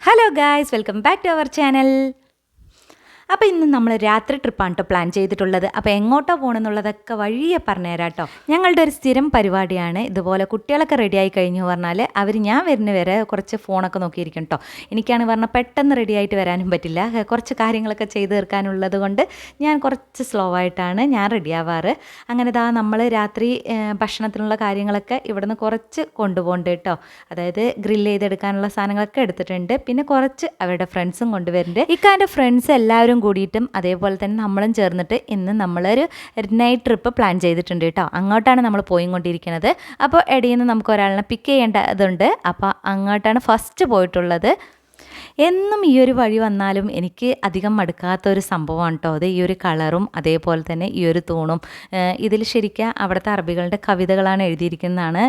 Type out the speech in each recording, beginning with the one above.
Hello guys, welcome back to our channel. അപ്പോൾ ഇന്ന് നമ്മൾ രാത്രി ട്രിപ്പാണ് കേട്ടോ പ്ലാൻ ചെയ്തിട്ടുള്ളത്. അപ്പോൾ എങ്ങോട്ടോ പോകണമെന്നുള്ളതൊക്കെ വഴിയെ പറഞ്ഞുതരാം കേട്ടോ. ഞങ്ങളുടെ ഒരു സ്ഥിരം പരിപാടിയാണ്. ഇതുപോലെ കുട്ടികളൊക്കെ റെഡിയായി കഴിഞ്ഞു പറഞ്ഞാൽ ഞാൻ വരുന്ന വരെ കുറച്ച് ഫോണൊക്കെ നോക്കിയിരിക്കും കേട്ടോ. എനിക്കാണ് പറഞ്ഞാൽ പെട്ടെന്ന് റെഡിയായിട്ട് വരാനും പറ്റില്ല. കുറച്ച് കാര്യങ്ങളൊക്കെ ചെയ്ത് തീർക്കാനുള്ളത് കൊണ്ട് ഞാൻ കുറച്ച് സ്ലോ ആയിട്ടാണ് ഞാൻ റെഡിയാവാറ്. അങ്ങനെ നമ്മൾ രാത്രി ഭക്ഷണത്തിനുള്ള കാര്യങ്ങളൊക്കെ ഇവിടുന്ന് കുറച്ച് കൊണ്ടുപോകുന്നുണ്ട് കേട്ടോ. അതായത് ഗ്രില്ല് ചെയ്തെടുക്കാനുള്ള സാധനങ്ങളൊക്കെ എടുത്തിട്ടുണ്ട്. പിന്നെ കുറച്ച് അവരുടെ ഫ്രണ്ട്സും കൊണ്ടുവരുന്നുണ്ട്. ഇക്കാൻ്റെ ഫ്രണ്ട്സ് എല്ലാവരും കൂടിയിട്ടും അതേപോലെ തന്നെ നമ്മളും ചേർന്നിട്ട് ഇന്ന് നമ്മളൊരു നൈറ്റ് ട്രിപ്പ് പ്ലാൻ ചെയ്തിട്ടുണ്ട് കേട്ടോ. അങ്ങോട്ടാണ് നമ്മൾ പോയിക്കൊണ്ടിരിക്കുന്നത്. അപ്പോൾ ഇടയിൽ നിന്ന് നമുക്ക് ഒരാളിനെ പിക്ക് ചെയ്യേണ്ടതുണ്ട്. അപ്പോൾ അങ്ങോട്ടാണ് ഫസ്റ്റ് പോയിട്ടുള്ളത്. എന്നും ഈ ഒരു വഴി വന്നാലും എനിക്ക് അധികം മടുക്കാത്തൊരു സംഭവമാണ് കേട്ടോ അത്. ഈ ഒരു കളറും അതേപോലെ തന്നെ ഈ ഒരു തൂണും. ഇതിൽ ശരിക്കും അവിടുത്തെ അറബികളുടെ കവിതകളാണ് എഴുതിയിരിക്കുന്നതാണ്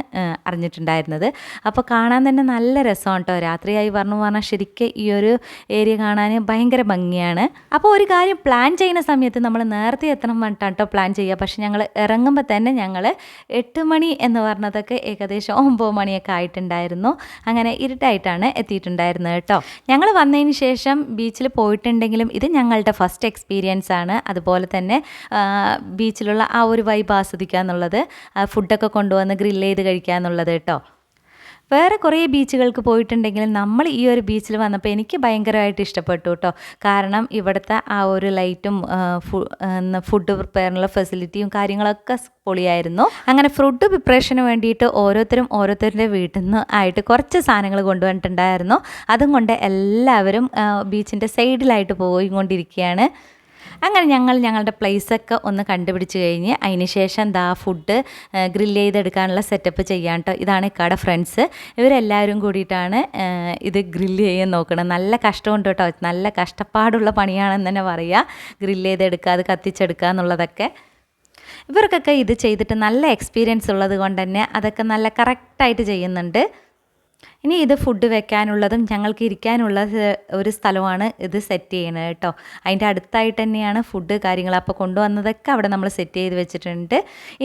അറിഞ്ഞിട്ടുണ്ടായിരുന്നത്. അപ്പോൾ കാണാൻ തന്നെ നല്ല രസമാണ് കേട്ടോ. രാത്രിയായി പറഞ്ഞാൽ ശരിക്കും ഈ ഒരു ഏരിയ കാണാൻ ഭയങ്കര ഭംഗിയാണ്. അപ്പോൾ ഒരു കാര്യം പ്ലാൻ ചെയ്യുന്ന സമയത്ത് നമ്മൾ നേരത്തെ എത്തണം പറഞ്ഞിട്ടാണ് കേട്ടോ പ്ലാൻ ചെയ്യുക. പക്ഷെ ഞങ്ങൾ ഇറങ്ങുമ്പോൾ തന്നെ ഞങ്ങൾ 8 മണി എന്ന് പറഞ്ഞതൊക്കെ ഏകദേശം 9 മണിയൊക്കെ ആയിട്ടുണ്ടായിരുന്നു. അങ്ങനെ ഇരുട്ടായിട്ടാണ് എത്തിയിട്ടുണ്ടായിരുന്നത് കേട്ടോ. ഞങ്ങൾ വന്നതിന് ശേഷം ബീച്ചിൽ പോയിട്ടുണ്ടെങ്കിലും ഇത് ഞങ്ങളുടെ ഫസ്റ്റ് എക്സ്പീരിയൻസ് ആണ്. അതുപോലെ തന്നെ ബീച്ചിലുള്ള ആ ഒരു വൈബ് ആസ്വദിക്കുക എന്നുള്ളത്, ഫുഡൊക്കെ കൊണ്ടുവന്ന് ഗ്രില്ല് ചെയ്ത് കഴിക്കുക എന്നുള്ളത് കേട്ടോ. വേറെ കുറേ ബീച്ചുകൾക്ക് പോയിട്ടുണ്ടെങ്കിലും നമ്മൾ ഈ ഒരു ബീച്ചിൽ വന്നപ്പോൾ എനിക്ക് ഭയങ്കരമായിട്ട് ഇഷ്ടപ്പെട്ടു കേട്ടോ. കാരണം ഇവിടുത്തെ ആ ഒരു ലൈറ്റും ഫുഡ് പ്രിപ്പയറിനുള്ള ഫെസിലിറ്റിയും കാര്യങ്ങളൊക്കെ പൊളിയായിരുന്നു. അങ്ങനെ ഫുഡ് പ്രിപ്പറേഷന് വേണ്ടിയിട്ട് ഓരോരുത്തരുടെ വീട്ടിൽ നിന്ന് ആയിട്ട് കുറച്ച് സാധനങ്ങൾ കൊണ്ടുവന്നിട്ടുണ്ടായിരുന്നു. അതും കൊണ്ട് എല്ലാവരും ബീച്ചിൻ്റെ സൈഡിലായിട്ട് പോയിക്കൊണ്ടിരിക്കുകയാണ്. അങ്ങനെ ഞങ്ങളുടെ പ്ലേസൊക്കെ ഒന്ന് കണ്ടുപിടിച്ച് കഴിഞ്ഞ് അതിന് ശേഷം ഫുഡ് ഗ്രില്ല് ചെയ്തെടുക്കാനുള്ള സെറ്റപ്പ് ചെയ്യാൻ കേട്ടോ. ഇതാണ് ഇക്കാടെ ഫ്രണ്ട്സ്. ഇവരെല്ലാവരും കൂടിയിട്ടാണ് ഇത് ഗ്രില്ല് ചെയ്യാൻ നോക്കണം. നല്ല കഷ്ടമുണ്ട് കേട്ടോ. നല്ല കഷ്ടപ്പാടുള്ള പണിയാണെന്ന് തന്നെ പറയുക. ഗ്രില്ല് ചെയ്തെടുക്കുക, അത് കത്തിച്ചെടുക്കുക എന്നുള്ളതൊക്കെ. ഇവർക്കൊക്കെ ഇത് ചെയ്തിട്ട് നല്ല എക്സ്പീരിയൻസ് ഉള്ളത് കൊണ്ട് തന്നെ അതൊക്കെ നല്ല കറക്റ്റായിട്ട് ചെയ്യുന്നുണ്ട്. ഇനി ഇത് ഫുഡ് വെക്കാനുള്ളതും ഞങ്ങൾക്ക് ഇരിക്കാനുള്ള ഒരു സ്ഥലമാണ് ഇത് സെറ്റ് ചെയ്യുന്നത് കേട്ടോ. അതിൻ്റെ അടുത്തായിട്ട് തന്നെയാണ് ഫുഡ് കാര്യങ്ങൾ. അപ്പോൾ കൊണ്ടുവന്നതൊക്കെ അവിടെ നമ്മൾ സെറ്റ് ചെയ്ത് വെച്ചിട്ടുണ്ട്.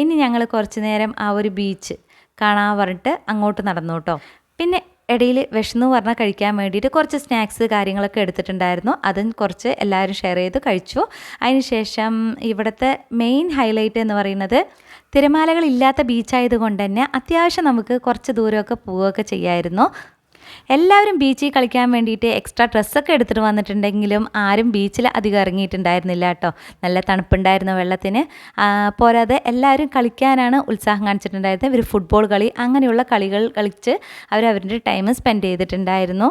ഇനി ഞങ്ങൾ കുറച്ച് നേരം ആ ഒരു ബീച്ച് കാണാൻ പറഞ്ഞിട്ട് അങ്ങോട്ട് നടന്നു കേട്ടോ. പിന്നെ ഇടയിൽ വിശന്നു പറഞ്ഞാൽ കഴിക്കാൻ വേണ്ടിയിട്ട് കുറച്ച് സ്നാക്സ് കാര്യങ്ങളൊക്കെ എടുത്തിട്ടുണ്ടായിരുന്നു. അതും കുറച്ച് എല്ലാവരും ഷെയർ ചെയ്ത് കഴിച്ചു. അതിനുശേഷം ഇവിടുത്തെ മെയിൻ ഹൈലൈറ്റ് എന്ന് പറയുന്നത് തിരമാലകളില്ലാത്ത ബീച്ചായതുകൊണ്ട് തന്നെ അത്യാവശ്യം നമുക്ക് കുറച്ച് ദൂരമൊക്കെ പോവുകയൊക്കെ ചെയ്യാമായിരുന്നു. എല്ലാവരും ബീച്ചിൽ കളിക്കാൻ വേണ്ടിയിട്ട് എക്സ്ട്രാ ഡ്രസ്സൊക്കെ എടുത്തിട്ട് വന്നിട്ടുണ്ടെങ്കിലും ആരും ബീച്ചിൽ അധികം ഇറങ്ങിയിട്ടുണ്ടായിരുന്നില്ല കേട്ടോ. നല്ല തണുപ്പുണ്ടായിരുന്നു വെള്ളത്തിന്. പോരാതെ എല്ലാവരും കളിക്കാനാണ് ഉത്സാഹം കാണിച്ചിട്ടുണ്ടായിരുന്നത്. ഇവർ ഫുട്ബോൾ കളി അങ്ങനെയുള്ള കളികൾ കളിച്ച് അവരവരുടെ ടൈം സ്പെൻഡ് ചെയ്തിട്ടുണ്ടായിരുന്നു.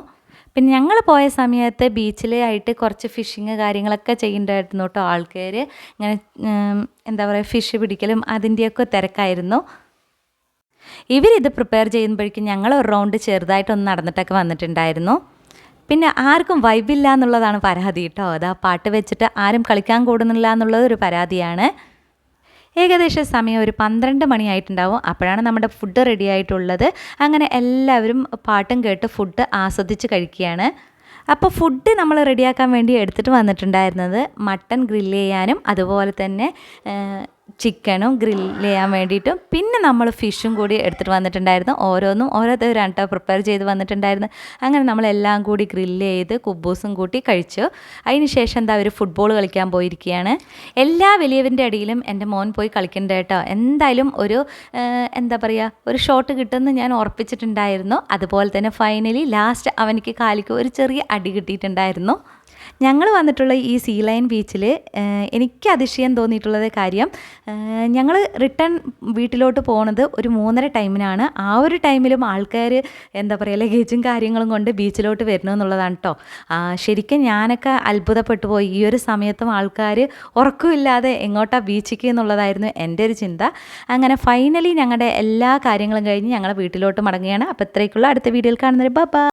പിന്നെ ഞങ്ങൾ പോയ സമയത്ത് ബീച്ചിലായിട്ട് കുറച്ച് ഫിഷിങ് കാര്യങ്ങളൊക്കെ ചെയ്യുന്നുണ്ടായിരുന്നു കേട്ടോ. ആൾക്കാർ ഇങ്ങനെ എന്താ പറയുക, ഫിഷ് പിടിക്കലും അതിൻ്റെയൊക്കെ തിരക്കായിരുന്നു. ഇവരിത് പ്രിപ്പയർ ചെയ്യുമ്പോഴേക്കും ഞങ്ങൾ ഒരു റൗണ്ട് ചെറുതായിട്ടൊന്ന് നടന്നിട്ടൊക്കെ വന്നിട്ടുണ്ടായിരുന്നു. പിന്നെ ആർക്കും വൈബില്ല എന്നുള്ളതാണ് പരാതി കേട്ടോ. അതാ പാട്ട് വെച്ചിട്ട് ആരും കളിക്കാൻ കൂടുന്നില്ല എന്നുള്ളത് ഒരു പരാതിയാണ്. ഏകദേശം സമയം ഒരു 12 മണിയായിട്ടുണ്ടാവും. അപ്പോഴാണ് നമ്മുടെ ഫുഡ് റെഡി ആയിട്ടുള്ളത്. അങ്ങനെ എല്ലാവരും പാട്ടും കേട്ട് ഫുഡ് ആസ്വദിച്ച് കഴിക്കുകയാണ്. അപ്പോൾ ഫുഡ് നമ്മൾ റെഡിയാക്കാൻ വേണ്ടി എടുത്തിട്ട് വന്നിട്ടുണ്ടായിരുന്നത് മട്ടൺ ഗ്രില്ല് ചെയ്യാനും അതുപോലെ തന്നെ ചിക്കനും ഗ്രില്ല് ചെയ്യാൻ വേണ്ടിയിട്ടും പിന്നെ നമ്മൾ ഫിഷും കൂടി എടുത്തിട്ട് വന്നിട്ടുണ്ടായിരുന്നു. ഓരോന്നും ഓരോരുത്തരാണ് കേട്ടോ പ്രിപ്പയർ ചെയ്ത് വന്നിട്ടുണ്ടായിരുന്നു. അങ്ങനെ നമ്മളെല്ലാം കൂടി ഗ്രില്ല് ചെയ്ത് കുബൂസും കൂട്ടി കഴിച്ചു. അതിന് ശേഷം അവർ ഫുട്ബോൾ കളിക്കാൻ പോയിരിക്കുകയാണ്. എല്ലാ വലിയവൻ്റെ ഇടയിലും എൻ്റെ മോൻ പോയി കളിക്കണ്ട കേട്ടോ. എന്തായാലും ഒരു എന്താ പറയുക, ഒരു ഷോട്ട് കിട്ടുമെന്ന് ഞാൻ ഉറപ്പിച്ചിട്ടുണ്ടായിരുന്നു. അതുപോലെ തന്നെ ഫൈനലി ലാസ്റ്റ് അവനിക്ക് കാലിക്ക് ഒരു ചെറിയ അടി കിട്ടിയിട്ടുണ്ടായിരുന്നു. ഞങ്ങൾ വന്നിട്ടുള്ള ഈ സീ ലൈൻ ബീച്ചിൽ എനിക്ക് അതിശയം തോന്നിയിട്ടുള്ളത് കാര്യം, ഞങ്ങൾ റിട്ടേൺ വീട്ടിലോട്ട് പോകുന്നത് ഒരു 3:30 ടൈമിനാണ്. ആ ഒരു ടൈമിലും ആൾക്കാർ എന്താ പറയുക, ലഗേജും കാര്യങ്ങളും കൊണ്ട് ബീച്ചിലോട്ട് വരുന്നു എന്നുള്ളതാണ് കേട്ടോ. ശരിക്കും ഞാനൊക്കെ അത്ഭുതപ്പെട്ടു പോയി. ഈ ഒരു സമയത്തും ആൾക്കാർ ഉറക്കമില്ലാതെ എങ്ങോട്ടാ ബീച്ചിക്ക് എന്നുള്ളതായിരുന്നു എൻ്റെ ഒരു ചിന്ത. അങ്ങനെ ഫൈനലി ഞങ്ങളുടെ എല്ലാ കാര്യങ്ങളും കഴിഞ്ഞ് ഞങ്ങൾ വീട്ടിലോട്ട് മടങ്ങുകയാണ്. അപ്പോൾ ഇത്രയ്ക്കുള്ള അടുത്ത വീഡിയോയിൽ കാണുന്നത്. ബൈ.